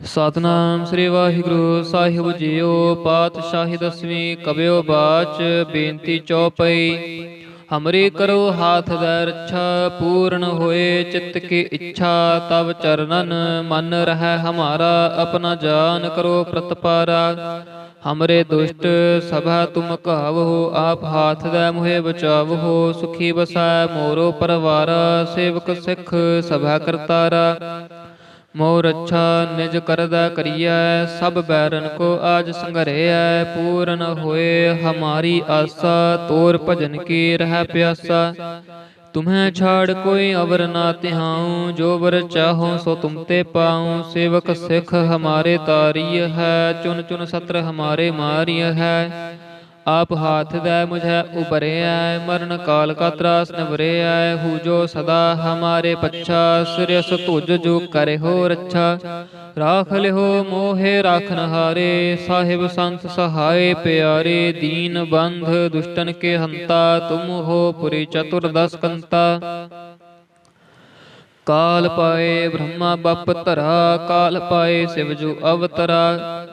ਸਤਨਾਮ ਸ੍ਰੀ ਵਾਹਿਗੁਰੂ ਸਾਹਿਬ JIO. ਪਾਤਸ਼ਾਹੀ ਦਸਵੀਂ ਕਬਿਓ ਬਾਚ ਬੇਨਤੀ ਚੌਪਈ। ਹਮਰੀ ਕਰੋ ਹਾਥ ਦੈ ਰੱਛਾ, ਪੂਰਨ ਹੋਏ ਚਿੱਤ ਕੀ ਇੱਛਾ। ਤਬ ਚਰਨਨ ਮਨ ਰਹਿ ਹਮਾਰਾ, ਆਪਣਾ ਜਾਨ ਕਰੋ ਪ੍ਰਤਪਾਰਾ। ਹਮਰੇ ਦੁਸ਼ਟ ਸਭਾ ਤੁਮ ਕਹਾਵਹੁ, ਆਪ ਹਾਥ ਦੈ ਮੁਹਿ ਬਚਾਵਹੁ। ਸੁਖੀ ਬਸੈ ਮੋਰੋ ਪਰਵਾਰਾ, ਸੇਵਕ ਸਿੱਖ ਸਭਾ ਕਰਤਾਰਾ। ਮੋਹ ਰੱਛਾ ਨਿਜ ਕਰਦਾ ਕਰੀਐ, ਸਭ ਬੈਰਨ ਕੋ ਆਜ ਸੰਘਰੇਐ। ਪੂਰਨ ਹੋਏ ਹਮਾਰੀ ਆਸਾ, ਤੋਰ ਭਜਨ ਕੀ ਰਹਿ ਪਿਆਸਾ। तुम्हें छाड़ कोई अवर ना तिहाऊं, जो वर चाहो सो तुम ते पाऊं। सेवक सिख हमारे तारिय है, चुन चुन सत्र हमारे मारिय है। आप हाथ दे मुझे उबरे आए, मरण काल का त्रास नवरे आए। हु जो सदा हमारे पच्छा, श्रेयस तुझ जो करे हो रच्छा। राख ले हो मोहे राखन हारे, साहिब संत सहाय प्यारे। दीन बंध दुष्टन के हंता, तुम हो पुरी चतुर्दश कंता। काल पाए ब्रह्मा बप धरा, काल पाए शिव जो अवतरा।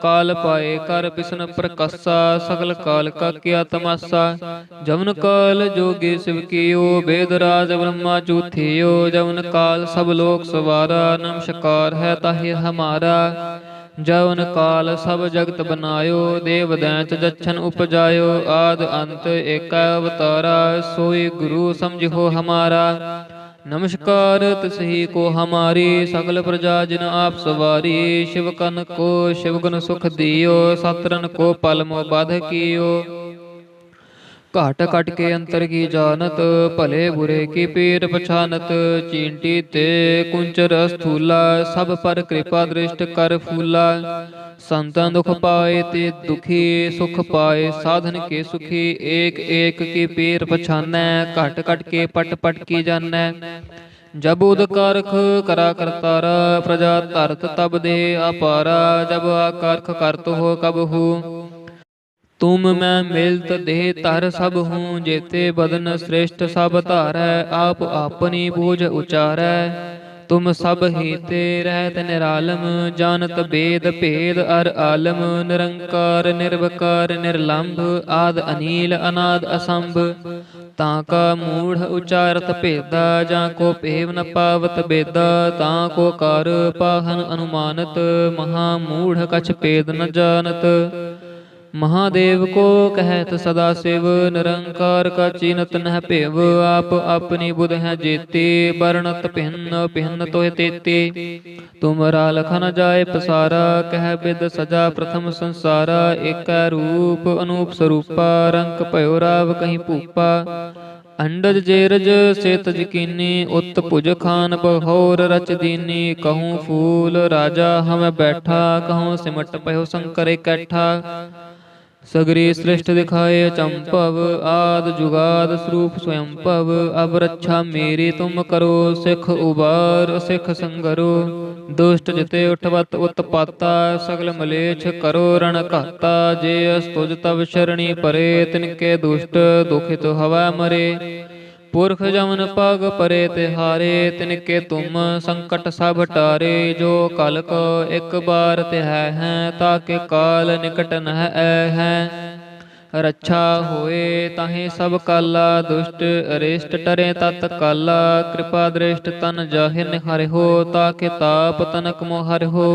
काल पाए कर बिसन प्रकाशा, सकल काल का किया तमाशा। जवन काल जोगी शिव कियो, वेद राज ब्रह्मा चूथियो। जवन काल सब लोक सवारा, नमस्कार है ताहि हमारा। जवन काल सब जगत बनायो, देव दैंत जच्छन उपजायो। आद अंत एक अवतारा, सोई गुरु समझो हमारा। नमस्कार तिसही को हमारी, सकल प्रजा जिन आप सवारी। शिव कन को शिव गुण सुख दियो, सतरन को पल मोह बाध कियो। घाट कट के अंतर की जानत, भले बुरे की पीर पछानत। चींटी ते कुंचर स्थूला, सब पर कृपा दृष्ट कर फूला। संतन दुख पाए ते दुखी, सुख पाए साधन के सुखी। एक एक की पीर पछानै, घट कट के पट पट की जानै। जब उद कारख करा करतारा, प्रजा धरत तब दे अपारा। जब आकारख करत हो कब हूँ, तुम मैं मिलत देह तर सब हूँ। जेते बदन श्रेष्ठ सब धारै, आप अपनी बूझ उचारै। तुम सब ही ते रहत निरालम, जानत बेद भेद अर आलम। निरंकार निर्विकार निर्लंभ, आद अनील अनाद असंभ। ताका मूढ़ उचारत भेदा, जाको पेव न पावत बेदा। ताको कार पाहन अनुमानत, महामूढ़ कछ भेद न जानत। महादेव को कहत सदा शिव, निरंकार का चीनत नह भेव। आप अपनी बुध है जेते, वर्णत भिन्न भिन्न तोह तेते। तुमरा लखन जाय पसारा, कह बिद सजा प्रथम संसारा। एक रूप अनूप स्वरूपा, रंग भयो राव कहीं भूपा। अंडज जेरज से तज कीनी, उत भुज खान बहोर रच दीनी। कहूँ फूल राजा हम बैठा, कहूँ सिमट भयो शंकर कैठा। सगरी सृष्ट दिखाए चंपव, आद जुगाद स्वरूप स्वयंभव। अब रक्षा मेरी तुम करो, सिख उबार सिख संगरो। दुष्ट जिते उठवत उत्पाता, सगल मलेच्छ करो रण घाता। जे अस्तुज तब शरणी परे, तिनके दुष्ट दुखित हवा मरे। पुरख जमन पग परे तिहारे, तिनके तुम संकट सब टारे। जो कल को एक बार तिह हैं, ताके काल निकट नह है। रक्षा होए ताहि सब काला, दुष्ट अरिष्ट टरे तत काला। कृपा दृष्ट तन जाहि निहारे हो, ताके ताप तनक मोहर हो।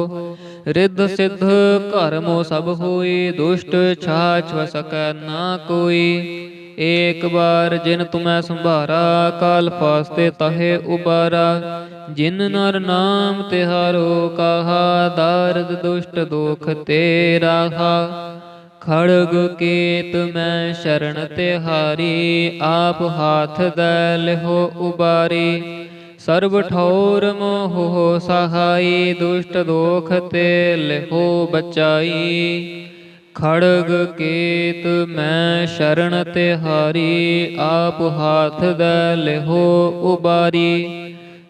रिद्ध सिद्ध घर मोह सब होई, दुष्ट छाछ सकै ना कोई। एक बार जिन तुम्हें संभारा, काल फास्ते तहे उबारा। जिन नर नाम तिहारो कहा, दारद दुष्ट दोख तेरा हा। खड़ग केत मैं शरण तिहारी, आप हाथ दे लिहो उबारी। सर्व ठौर मोह हो सहाई, दुष्ट दोख ते लिहो बचाई। खड़ग केत मैं शरण तिहारी, आप हाथ दे लिहो उबारी।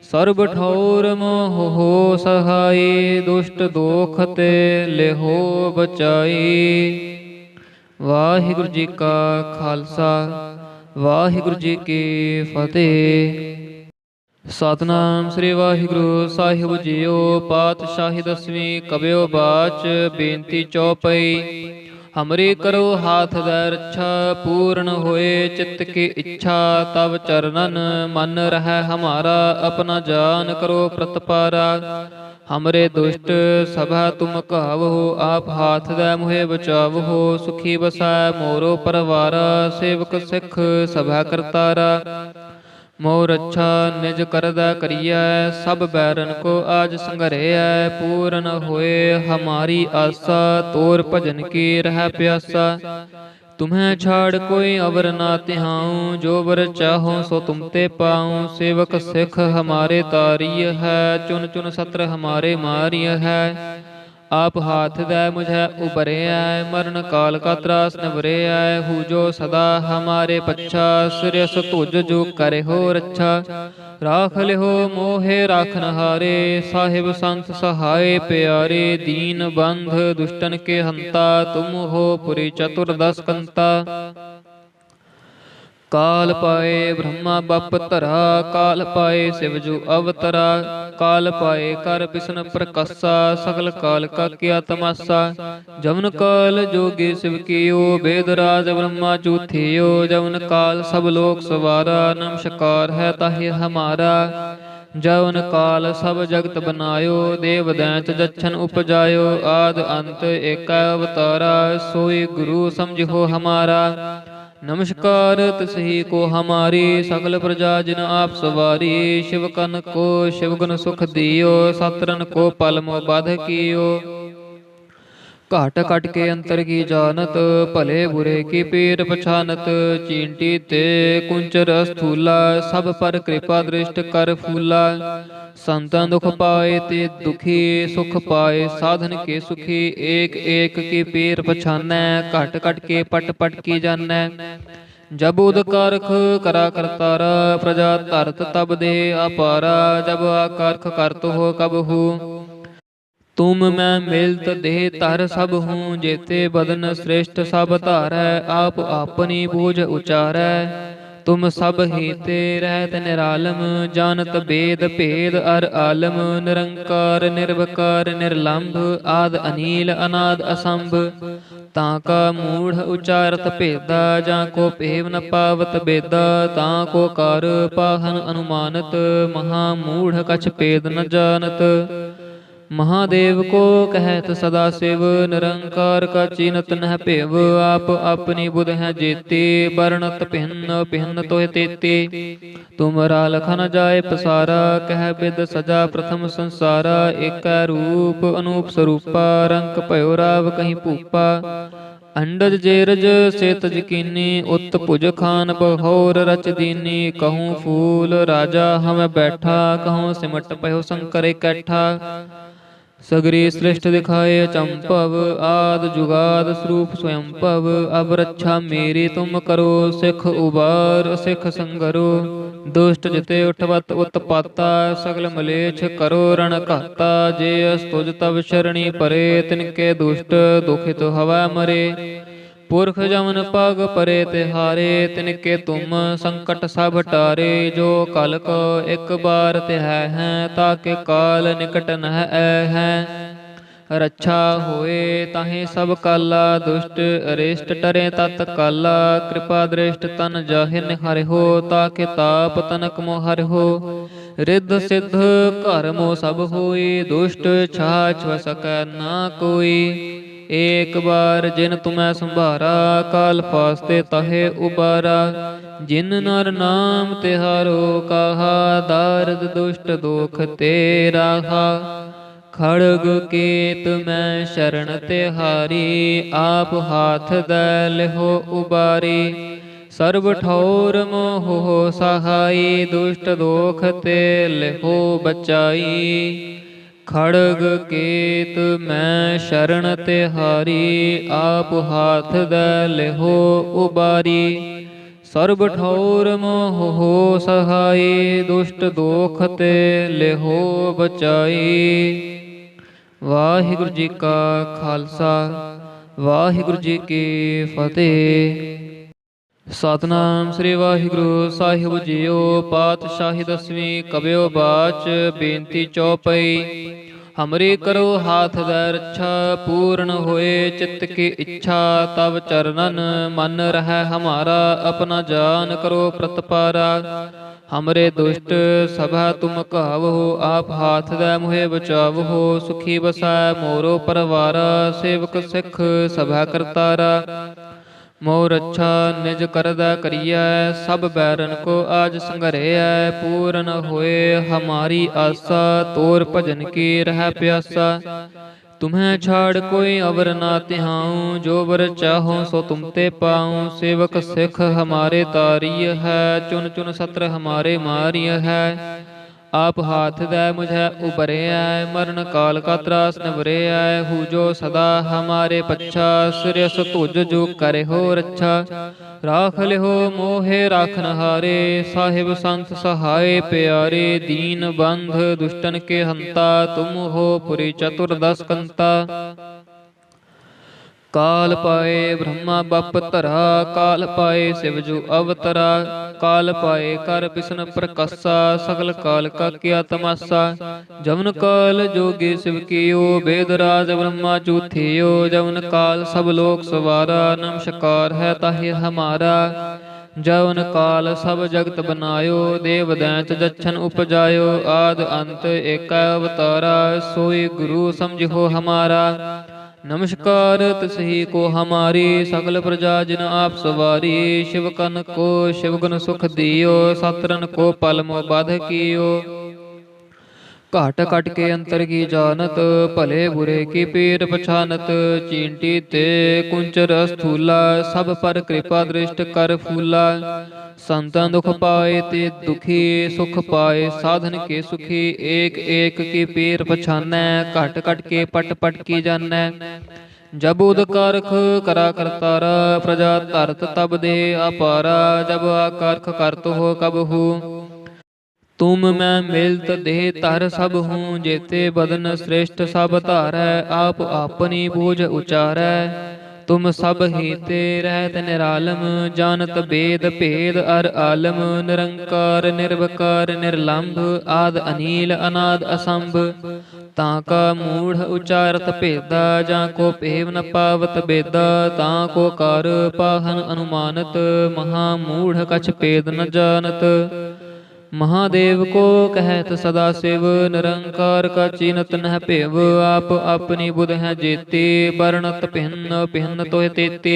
सर्ब ठौर मोह हो सहाई, दुष्ट दोख ते लिहो बचाई। वाहिगुरु जी का खालसा, वाहिगुरु जी की फतेह। ਸਤਨਾਮ ਸ੍ਰੀ ਵਾਹਿਗੁਰੂ ਸਾਹਿਬ ਜੀਓ। ਪਾਤਸ਼ਾਹੀ ਦਸਵੀਂ ਕਬਿਓ ਬਾਚ ਬੇਨਤੀ ਚੌਪਈ। ਹਮਰੀ ਕਰੋ ਹਾਥ ਦੈ ਰੱਛਾ, ਪੂਰਨ ਹੋਏ ਚਿੱਤ ਕੀ ਇੱਛਾ। ਤਬ ਚਰਨਨ ਮਨ ਰਹਿ ਹਮਾਰਾ, ਆਪਣਾ ਜਾਨ ਕਰੋ ਪ੍ਰਤਪਾਰਾ। ਹਮਰੇ ਦੁਸ਼ਟ ਸਭਾ ਤੁਮ ਕਹਾਵੋ, ਆਪ ਹਾਥ ਦੈ ਮੁਹਿ ਬਚਾਵੋ। ਸੁਖੀ ਬਸੈ ਮੋਰੋ ਪਰਵਾਰਾ, ਸੇਵਕ ਸਿੱਖ ਸਭਾ ਕਰਤਾਰਾ। ਮੋਰ ਰੱਛਾ ਨਿਜ ਕਰਦਾ ਕਰੀਐ, ਸਭ ਬੈਰਨ ਕੋ ਆਜ ਸੰਘਰੇਐ। ਪੂਰਨ ਹੋਏ ਹਮਾਰੀ ਆਸਾ, ਤੋਰ ਭਜਨ ਕੀ ਰਹਿ ਪਿਆਸਾ। तुम्हें छाड़ कोई अवर ना तिहाऊं, जो बर चाहो सो तुम ते पाऊं। सेवक सिख हमारे तारिय है, चुन चुन सत्र हमारे मारिय है। आप हाथ दे मुझे उबरे आए, मरण काल का त्रास नवरे आए। हु जो सदा हमारे पच्छा, सिरस तुझ जो करे हो रच्छा। राख लिहो मोहे राखन हारे, साहिब संत सहाय प्यारे। दीन बंध दुष्टन के हंता, तुम हो पुरी चतुर्दश कंता। काल पाए ब्रह्मा बप धरा, काल पाए शिव जू अवतरा। काल पाए कर बिसन प्रकाशा, सकल काल का किया तमाशा। जवन काल जोगी शिव कियो, वेद राज ब्रह्मा चूथियो। जवन काल सब लोक सवारा, नमस्कार है ताहि हमारा। जवन काल सब जगत बनायो, देव दैंत जच्छन उपजायो। आद अंत एक अवतारा, सोई गुरु समझो हमारा। नमस्कार तसही को हमारी, सकल प्रजा जिन आप सवारी। शिव कन को शिव गुण सुख दियो, सतरन को पल मोह बाध कियो। घाट कट के अंतर की जानत, भले बुरे की पीर पछानत। चींटी ते कुंचर स्थूला, सब पर कृपा दृष्ट कर फूला। संतन दुख पाए ते दुखी, सुख पाए साधन के सुखी। एक एक की पीर पछानै, घट घट के पट पट की जानै। जब उदकारख करा करतारा, प्रजा धरत तब दे अपारा। जब आकारख करत हो कब हूँ, तुम मैं मिलत देह धर सब हूँ। जेते बदन श्रेष्ठ सब धारै, आप अपनी बूझ उचारै। तुम सब ही ते रहत निरालम, जानत बेद भेद अर आलम। निरंकार निर्विकार निर्लंभ, आद अनील अनाद असंभ। ताका मूढ़ उचारत भेदा, जाको पेव न पावत बेदा। ताको कर पाहन अनुमानत, महामूढ़ कछ भेद न जानत। महादेव को कहत सदा शिव, निरंकार का चीनत नह पेव। आप अपनी बुध है जेते, वर्णत भिन्न भिन्न तोह तेते। तुमरा लखन जाय पसारा, कह बिद सजा प्रथम संसारा। एक रूप अनूप स्वरूपा, रंक भयो राव कहीं भूपा। अंडज जेरज से तजकीनी, उत भुज खान बहोर रच दीनी। कहूँ फूल राजा हम बैठा, कहूँ सिमट पयो शंकर कैठा। सगरी सृष्ट दिखाए चंपव, आद जुगाद स्वरूप स्वयंभव। अब रक्षा मेरी तुम करो, सिख उबार सिख संगरो। दुष्ट जिते उठवत उत्पाता, सगल मलेच्छ करो रण घाता। जे अस्तुज तब शरणी परे, तिनके दुष्ट दुखित हवा मरे। पुरख जमन पग परे तिहारे, तिनके तुम संकट सब टारे। जो कल को एक बार तिह है, ताके काल निकट नह है। रक्षा होए ताहि सब काला, दुष्ट अरिष्ट टरे तत काला। कृपा दृष्ट तन जाहि निहारे हो, ताके ताप तनक मोहर हो। रिद्ध सिद्ध घर मो सब होई, दुष्ट छाछ सकै ना कोई। एक बार जिन तुम्हें संभारा, काल फास्ते तहे उबारा। जिन नर नाम तिहारो कहा, दारद दुष्ट दोख तेरा। खड़ग केत मैं शरण तिहारी, आप हाथ दे लिहो उबारी। सर्व ठौर मोह हो सहाई, दुष्ट दोख ते लिहो बचाई। खड़ग केत मैं शरण तिहारी, आप हाथ दे लिहो उबारी। सर्ब ठौर मोह हो सहाई, दुष्ट दोख ते लिहो बचाई। वाहिगुरु जी का खालसा, वाहिगुरु जी की फतेह। ਸਤਨਾਮ ਸ੍ਰੀ ਵਾਹਿਗੁਰੂ ਸਾਹਿਬ ਜੀਓ। ਪਾਤਸ਼ਾਹੀ ਦਸਵੀਂ ਕਬਿਓ ਬਾਚ ਬੇਨਤੀ ਚੌਪਈ। ਹਮਰੀ ਕਰੋ ਹਾਥ ਦੈ ਰੱਛਾ, ਪੂਰਨ ਹੋਏ ਚਿੱਤ ਕੀ ਇੱਛਾ। ਤਬ ਚਰਨਨ ਮਨ ਰਹਿ ਹਮਾਰਾ, ਆਪਣਾ ਜਾਨ ਕਰੋ ਪ੍ਰਤਪਾਰਾ। ਹਮਰੇ ਦੁਸ਼ਟ ਸਭਾ ਤੁਮ ਕਹਾਵੋ, ਆਪ ਹਾਥ ਦੈ ਮੁਹਿ ਬਚਾਵੋ। ਸੁਖੀ ਬਸੈ ਮੋਰੋ ਪਰਵਾਰਾ, ਸੇਵਕ ਸਿੱਖ ਸਭਾ ਕਰਤਾਰਾ। ਮੋਹ ਰੱਛਾ ਨਿਜ ਕਰਦਾ ਕਰੀਐ, ਸਭ ਬੈਰਨ ਕੋ ਆਜ ਸੰਘਰੇਐ। ਪੂਰਨ ਹੋਏ ਹਮਾਰੀ ਆਸਾ, ਤੋਰ ਭਜਨ ਕੀ ਰਹਿ ਪਿਆਸਾ। तुम्हें छाड़ कोई अवर ना तिहाऊं, जो वर चाहो सो तुम ते पाऊं। सेवक सिख हमारे तारिय है, चुन चुन सत्र हमारे मारिय है। आप हाथ दे मुझे उबरे आए, मरण काल का त्रास निवरे आए। हु जो सदा हमारे पच्छा, सिरस तुझ जो करे हो रच्छा। राख ले हो मोहे राखन हारे, साहिब संत सहाय प्यारे। दीन बंध दुष्टन के हंता, तुम हो पुरी चतुर्दश कंता। काल पाए ब्रह्मा बप धरा, काल पाए शिव जो अवतरा। काल पाए कर बिसन प्रकाशा, सकल काल का किया तमाशा। जवन काल जोगी शिव कियो, वेद राज ब्रह्मा चूथियो। जवन काल सब लोक सवारा, नमस्कार है ताहि हमारा। जवन काल सब जगत बनायो, देव दैंत जच्छन उपजायो। आद अंत एक अवतारा, सोई गुरु समझो हमारा। नमस्कार तसही को हमारी, सकल प्रजा जिन आप सवारी। शिव कन को शिव गुण सुख दियो, सतरन को पल मोह बाध कियो। घाट कट के अंतर की जानत, भले बुरे की पीर पछानत। चींटी ते कुंचर स्थूला, सब पर कृपा दृष्ट कर फूला। संतन दुख पाए ते दुखी, सुख पाए साधन के सुखी। एक एक की पीर पछानै, घट घट के पट पट की जानै। जब उद कारख करा करतारा, प्रजा धरत तब दे अपारा। जब आकारख करत हो कब हूँ, तुम मैं मिलत देह धर सब हूँ। जेते बदन श्रेष्ठ सब धारै, आप अपनी बूझ उचारै। तुम सब ही ते रहत निरालम, जानत बेद भेद अर आलम। निरंकार निर्विकार निर्लंभ, आद अनील अनाद असंभ। ताका मूढ़ उचारत भेदा, जाको पेव न पावत बेदा। ताको कार पाहन अनुमानत, महामूढ़ कछ भेद न जानत। महादेव को कहत सदा शिव, निरंकार का चीनत नह भेव। आप अपनी बुध है जेते, वर्णत भिन्न भिन्न तोह तेते।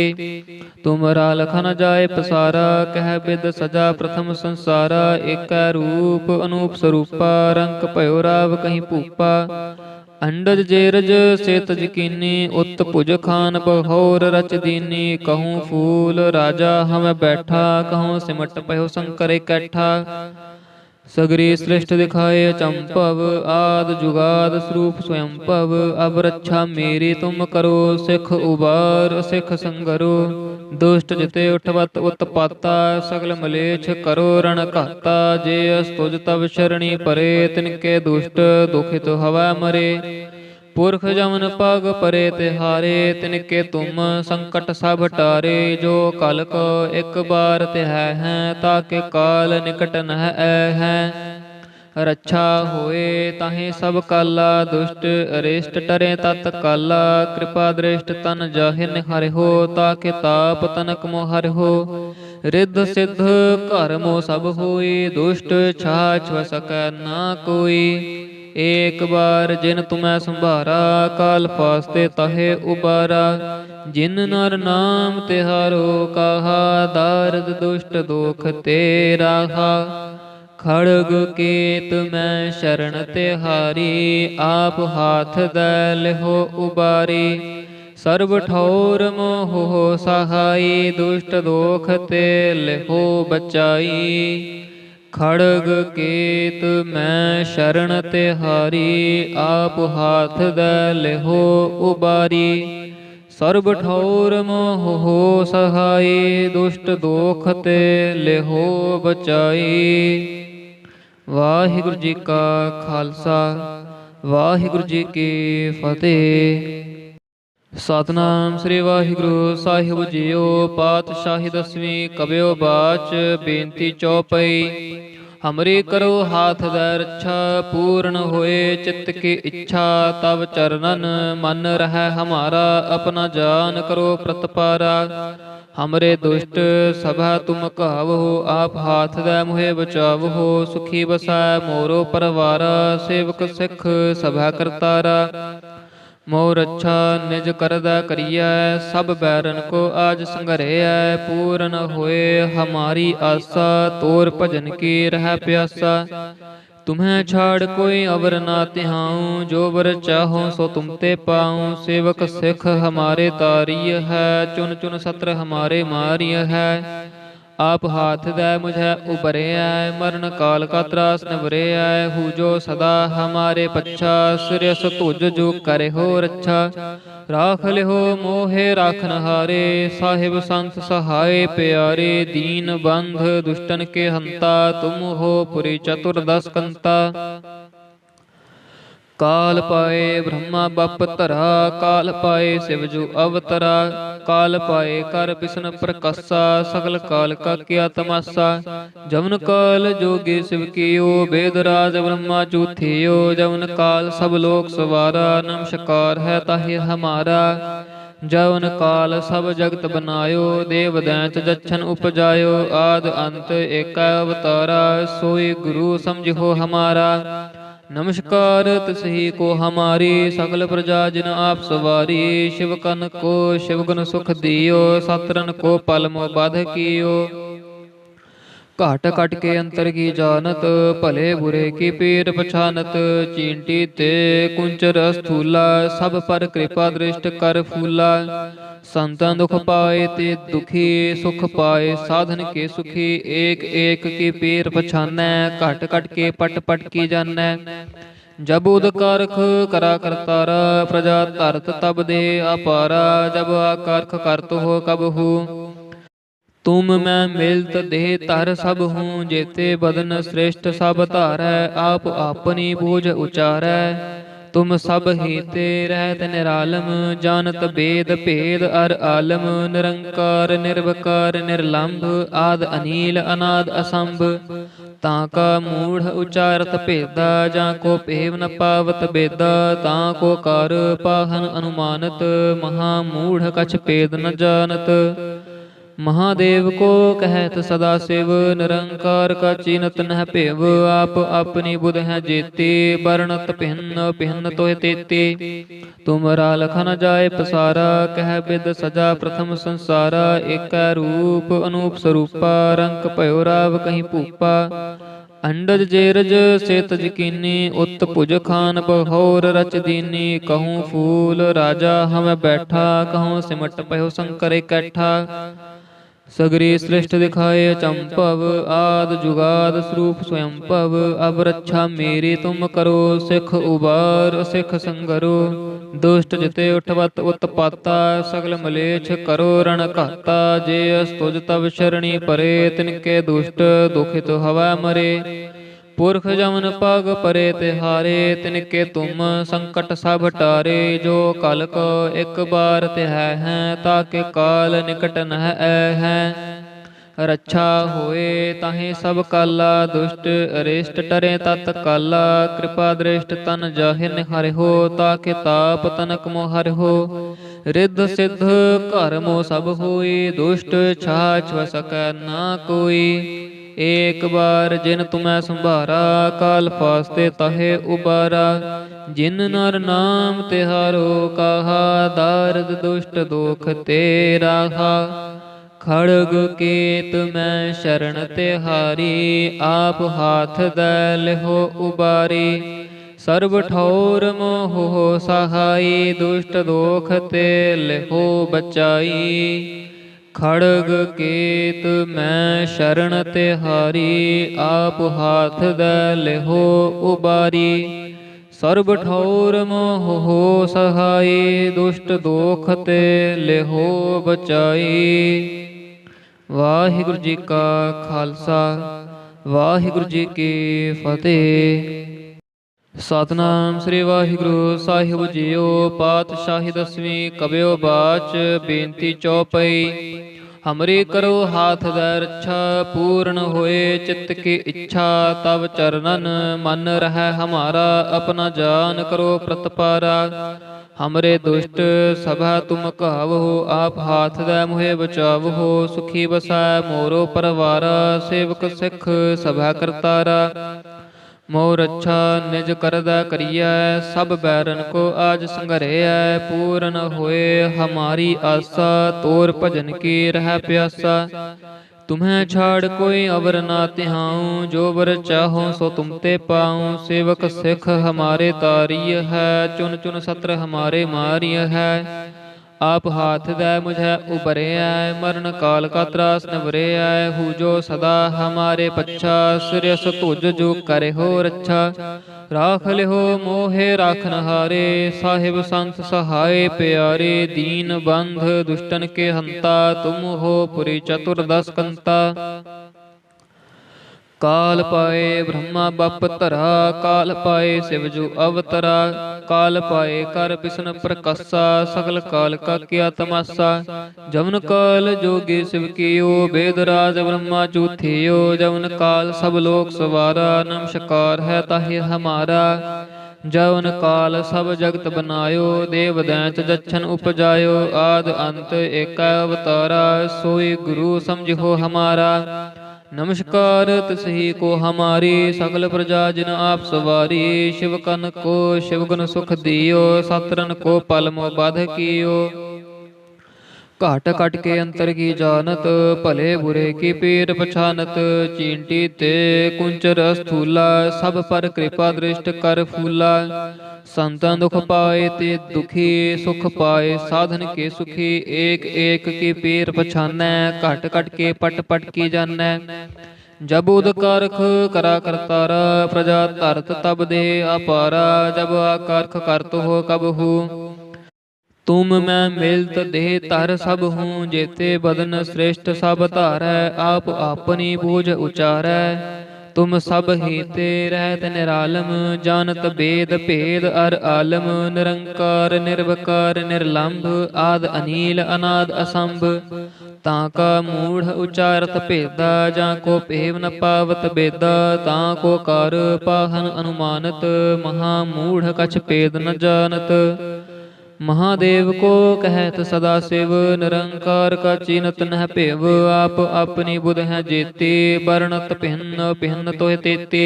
तुमरा लखन जाय पसारा, कह बिद सजा प्रथम संसारा। एक रूप अनूप स्वरूपा, रंक भयो राव कहीं भूपा। अंडज जेरज से तज कीनी, उत भुज खान बहोर रच दीनी। कहूँ फूल राजा हम बैठा, कहूँ सिमट पयो शंकर कैठा। सगरी सृष्ट दिखाए चंपव, आद जुगाद स्वरूप स्वयंभव। अब रक्षा मेरी तुम करो, सिख उबार सिख संगरो। दुष्ट जिते उठवत उत्पाता, सगल मलेच्छ करो रण घाता। जे अस्तुज तब शरणी परे, तिनके दुष्ट दुखित हवा मरे। पुरख जमन पग परे तिहारे, तिनके तुम संकट सब टारे। जो कल को एक बार तिह है, ताके काल निकट नह है। रक्षा होए ताहि सब काला, दुष्ट अरिष्ट टरे तत काला। कृपा दृष्ट तन जाहि निहारे हो, ताके ताप तनक मोहर हो। रिद्ध सिद्ध घर मो सब होई, दुष्ट छाछ सकै ना कोई। एक बार जिन तुम्हें संभारा, काल फास्ते ताहे उबारा। जिन नर नाम तिहारो कहा, दारद दुष्ट दोख तेरा हा। खड़ग केत मैं शरण तिहारी, आप हाथ दे लिहो उबारी। सर्व ठौर मोह हो सहाई, दुष्ट दोख ते लिहो बचाई। खड़ग केत मैं शरण तिहारी, आप हाथ दे लिहो उबारी। सर्ब ठौर मोह हो सहाई, दुष्ट दोख ते लिहो बचाई। वाहिगुरु जी का खालसा, वाहिगुरु जी की फतेह। ਸਤਨਾਮ ਸ੍ਰੀ ਵਾਹਿਗੁਰੂ ਸਾਹਿਬ ਜੀਓ। ਪਾਤਸ਼ਾਹੀ ਦਸਵੀਂ ਕਬਿਓ ਬਾਚ ਬੇਨਤੀ ਚੌਪਈ। ਹਮਰੀ ਕਰੋ ਹਾਥ ਦੈ ਰੱਛਾ, ਪੂਰਨ ਹੋਏ ਚਿੱਤ ਕੀ ਇੱਛਾ। ਤਬ ਚਰਨਨ ਮਨ ਰਹਿ ਹਮਾਰਾ, ਆਪਣਾ ਜਾਨ ਕਰੋ ਪ੍ਰਤਪਾਰਾ। ਹਮਰੇ ਦੁਸ਼ਟ ਸਭਾ ਤੁਮ ਕਹਾਵੋ, ਆਪ ਹਾਥ ਦੈ ਮੁਹਿ ਬਚਾਵੋ। ਸੁਖੀ ਬਸੈ ਮੋਰੋ ਪਰਵਾਰਾ, ਸੇਵਕ ਸਿੱਖ ਸਭਾ ਕਰਤਾਰਾ। ਮੋਹ ਰੱਛਾ ਨਿਜ ਕਰਦਾ ਕਰੀਐ, ਸਭ ਬੈਰਨ ਕੋ ਆਜ ਸੰਘਰੇਐ। ਪੂਰਨ ਹੋਏ ਹਮਾਰੀ ਆਸਾ, ਤੋਰ ਭਜਨ ਕੀ ਰਹਿ ਪਿਆਸਾ। तुम्हें छाड़ कोई अवर ना तिहाऊं, जो वर चाहो सो तुम ते पाऊं। सेवक सिख हमारे तारिय है, चुन चुन सत्र हमारे मारिय है। आप हाथ दे मुझे उबरे है, मरण काल का त्रास निवरे है। हु जो सदा हमारे पच्छा, सिरस तुझ जो करे हो रच्छा। राख लिहो मोहे राखन हारे, साहिब संत सहाय प्यारे। दीन बंध दुष्टन के हंता, तुम हो पुरी चतुर्दश कंता। काल पाए ब्रह्मा बप धरा, काल पाए शिव जो अवतरा। काल पाए कर बिसन प्रकाशा, सगल काल का किया तमाशा। जवन काल जोगी शिव कियो, वेद राज ब्रह्मा चूथियो। जवन काल सब लोक सवारा, नमस्कार है ताहि हमारा। जवन काल सब जगत बनायो, देव दैंत जच्छन उपजायो। आद अंत एक अवतारा, सोई गुरु समझो हमारा। नमस्कार तसही को हमारी, सकल प्रजा जिन आप सवारी। शिव कन को शिव गुण सुख दियो, सतरन को पल मोह बाध कियो। घाट कट के अंतर की जानत, भले बुरे की पीर पछानत। चींटी ते कुंचर स्थूला, सब पर कृपा दृष्ट कर फूला। संतन दुख पाए ते दुखी, सुख पाए साधन के सुखी। एक एक की पीर पछानै, घट कट के पट पट की जानै। जब उद कारख करा करतारा, प्रजा धरत तब दे अपारा। जब आकारख करत हो कब हूँ, तुम मैं मिलत देह तर सब हूँ। जेते बदन श्रेष्ठ सब धारै, आप अपनी बूझ उचारै। तुम सब ही ते रहत निरालम, जानत वेद भेद अर आलम। निरंकार निर्विकार निर्लंभ, आद अनील अनाद असंभ। ताका मूढ़ उचारत भेदा, जाको पेव न पावत बेदा। ताको कर पाहन अनुमानत, महामूढ़ कछ भेद न जानत। महादेव को कहत सदा शिव, निरंकार का चीनत नह पेव। आप अपनी बुध है जेते, वर्णत भिन्न भिन्न तोह तेते। तुमरा लखन जाय पसारा, कह बिद सजा प्रथम संसारा। एक रूप अनूप स्वरूपा, रंक भयो राव कहीं भूपा। अंडज जेरज से तज कीनी, उत भुज खान बहोर रच दीनी। कहूँ फूल राजा हम बैठा, कहूँ सिमट पयो शंकर इकट्ठा। सगरी सृष्ट दिखाए चंपव, आद जुगाद स्वरूप स्वयं भव। अब रक्षा मेरी तुम करो, सिख उबार सिख संगरो। दुष्ट जिते उठवत उत्पाता, सगल मलेच्छ करो रण घाता। जे अस्तुज तब शरणी परे, तिनके दुष्ट दुखित हवा मरे। पुरख जमन पग परे तिहारे, तिनके तुम संकट सब टारे। जो कल को एक बार तिह है, ताके काल निकट नह है। रक्षा होए ताहि सब काला, दुष्ट अरिष्ट टरे तत काला। कृपा दृष्ट तन जाहि निहारे हो, ताके ताप तनक मोहर हो। रिद्ध सिद्ध घर मो सब होई, दुष्ट छाछ सकै ना कोई। एक बार जिन तुम्हें संभारा, काल फास्ते ताहे उबारा। जिन नर नाम तिहारो कहा, दारद दुष्ट दोख ते राहा। खड़ग केत मैं शरण तिहारी, आप हाथ दे लिहो उबारी। सर्व ठौर मोह सहाई, दुष्ट दोख ते लिहो बचाई। खड़ग केत मैं शरण तिहारी, आप हाथ दे लिहो उबारी। सर्ब ठौर मोह सहाई, दुष्ट दोख ते लिहो बचाई। वाहिगुरु जी का खालसा, वाहिगुरु जी की फतेह। ਸਤਨਾਮ ਸ੍ਰੀ ਵਾਹਿਗੁਰੂ ਸਾਹਿਬ ਜੀਓ। ਪਾਤਸ਼ਾਹੀ ਦਸਵੀਂ ਕਬਿਓ ਬਾਚ ਬੇਨਤੀ ਚੌਪਈ। ਹਮਰੀ ਕਰੋ ਹਾਥ ਦੈ ਰੱਛਾ, ਪੂਰਨ ਹੋਏ ਚਿੱਤ ਕੀ ਇੱਛਾ। ਤਬ ਚਰਨਨ ਮਨ ਰਹਿ ਹਮਾਰਾ, ਆਪਣਾ ਜਾਨ ਕਰੋ ਪ੍ਰਤਪਾਰਾ। ਹਮਰੇ ਦੁਸ਼ਟ ਸਭਾ ਤੁਮ ਕਹਾਵੋ, ਆਪ ਹਾਥ ਦੈ ਮੁਹਿ ਬਚਾਵੋ। ਸੁਖੀ ਬਸੈ ਮੋਰੋ ਪਰਵਾਰਾ, ਸੇਵਕ ਸਿੱਖ ਸਭਾ ਕਰਤਾਰਾ। ਮੋਹ ਰੱਛਾ ਨਿਜ ਕਰਦਾ ਕਰੀਐ, ਸਭ ਬੈਰਨ ਕੋ ਆਜ ਸੰਘਰੇਐ। ਪੂਰਨ ਹੋਏ ਹਮਾਰੀ ਆਸਾ, ਤੋਰ ਭਜਨ ਕੀ ਰਹਿ ਪਿਆਸਾ। तुम्हें छाड़ कोई अवर ना तिहाऊं, जो वर चाहो सो तुम ते पाऊं। सेवक सिख हमारे तारिय है, चुन चुन सत्र हमारे मारिय है। आप हाथ दे मुझे उबरे आए, मरण काल का त्रास नवरे आए। हु जो सदा हमारे पच्छा, सिरस तुझ जो करे हो रच्छा। राख ले हो मोहे राखन हारे, साहिब संत सहाय प्यारे। दीन बंध दुष्टन के हंता, तुम हो पुरी चतुर्दश कंता। काल पाए ब्रह्मा बप धरा, काल पाए शिव जू अवतरा। काल पाए कर बिसन प्रकाशा, सकल काल का किया तमाशा। जवन काल जोगी शिव कियो, वेद राज ब्रह्मा चूथियो। जवन काल सब लोक सवारा, नमस्कार है ताहि हमारा। जवन काल सब जगत बनायो, देव दैंत जच्छन उपजायो। आद अंत एक अवतारा, सोई गुरु समझो हमारा। नमस्कार तिसही को हमारी, सकल प्रजा जिन आप सवारी। शिव कन को शिव गुण सुख दियो, सतरन को पल मोह बाध कियो। घाट कट के अंतर की जानत, भले बुरे की पीर पछानत। चींटी ते कुंचर स्थूला, सब पर कृपा दृष्ट कर फूला। संतन दुख पाए ते दुखी, सुख पाए साधन के सुखी। एक एक की पीर पछानै, घट कट के पट पट की जानै। जब उद कारख करा करतारा, प्रजा धरत तब दे अपारा। जब आकारख करत हो कब हूँ, तुम मैं मिलत देह तर सब हूँ। जेते बदन श्रेष्ठ सब धारै, आप अपनी बूझ उचारै। तुम सब ही ते रहत निरालम, जानत बेद भेद अर आलम। निरंकार निर्वकार निर्लंभ, आद अनील अनाद असंभ। ताका मूढ़ उचारत भेदा, जाको पेव न पावत बेदा। ताको कार पाहन अनुमानत, महामूढ़ कछ पेद न जानत। महादेव को कहत सदा शिव, निरंकार का चीनत नह भेव। आप अपनी बुध है जेते, वर्णत भिन्न भिन्न तोह तेते।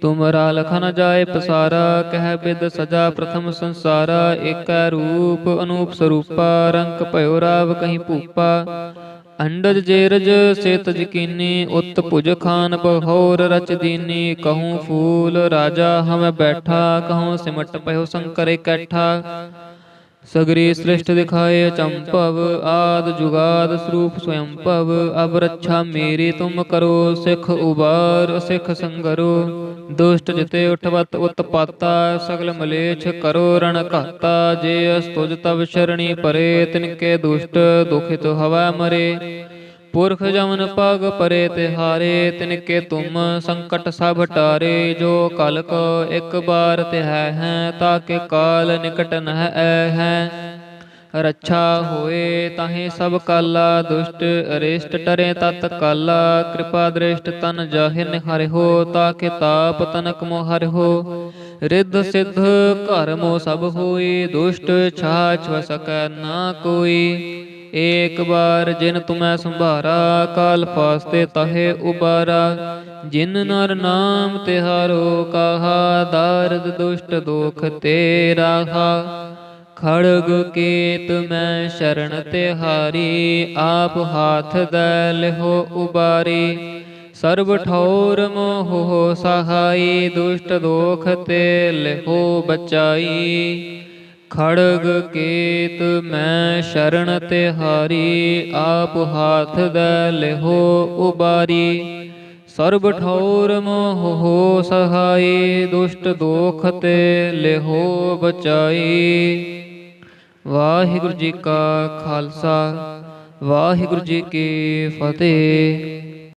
तुमरा लखन जाय पसारा, कह बिद सजा प्रथम संसारा। एक रूप अनूप स्वरूपा, रंक भयो राव कहीं भूपा। अंडज जेरज से तज कीनी, उत भुज खान बहोर रच दीनी। कहूँ फूल राजा हम बैठा, कहूँ सिमट पयो शंकर कैठा। सगरी सृष्ट दिखाए चंपव, आद जुगाद स्वरूप स्वयं भव। अब रक्षा मेरी तुम करो, सिख उबार सिख संगरो। दुष्ट जिते उठवत उत्पाता, सगल मलेच्छ करो रण घाता। जे अस्तुज तब शरणी परे, तिनके दुष्ट दुखित हवा मरे। पुरख जमन पग परे तिहारे, तिनके तुम संकट सब टारे। जो कल को एक बार तिह है, ताके काल निकट नह है। रक्षा होए ताहि सब काला, दुष्ट अरिष्ट टरे तत काला। कृपा दृष्ट तन जाहि निहारे हो, ताके ताप तनक मोहर हो। रिद्ध सिद्ध घर मो सब होई, दुष्ट छाछ सकै ना कोई। एक बार जिन तुम्हें संभारा, काल फास्ते ताहे उबारा। जिन नर नाम तिहारो कहा, दारद दुष्ट दोख ते राहा। खड़ग केत मैं शरण तिहारी, आप हाथ दे लिहो उबारी। सर्ब ठौर मोह हो सहाई, दुष्ट दोख ते लिहो बचाई। खड़ग केत मैं शरण तिहारी, आप हाथ दे लिहो उबारी। सर्ब ठौर मोह हो सहाई, दुष्ट दोख ते लिहो बचाई। वाहिगुरु जी का खालसा, वाहिगुरु जी की फतेह।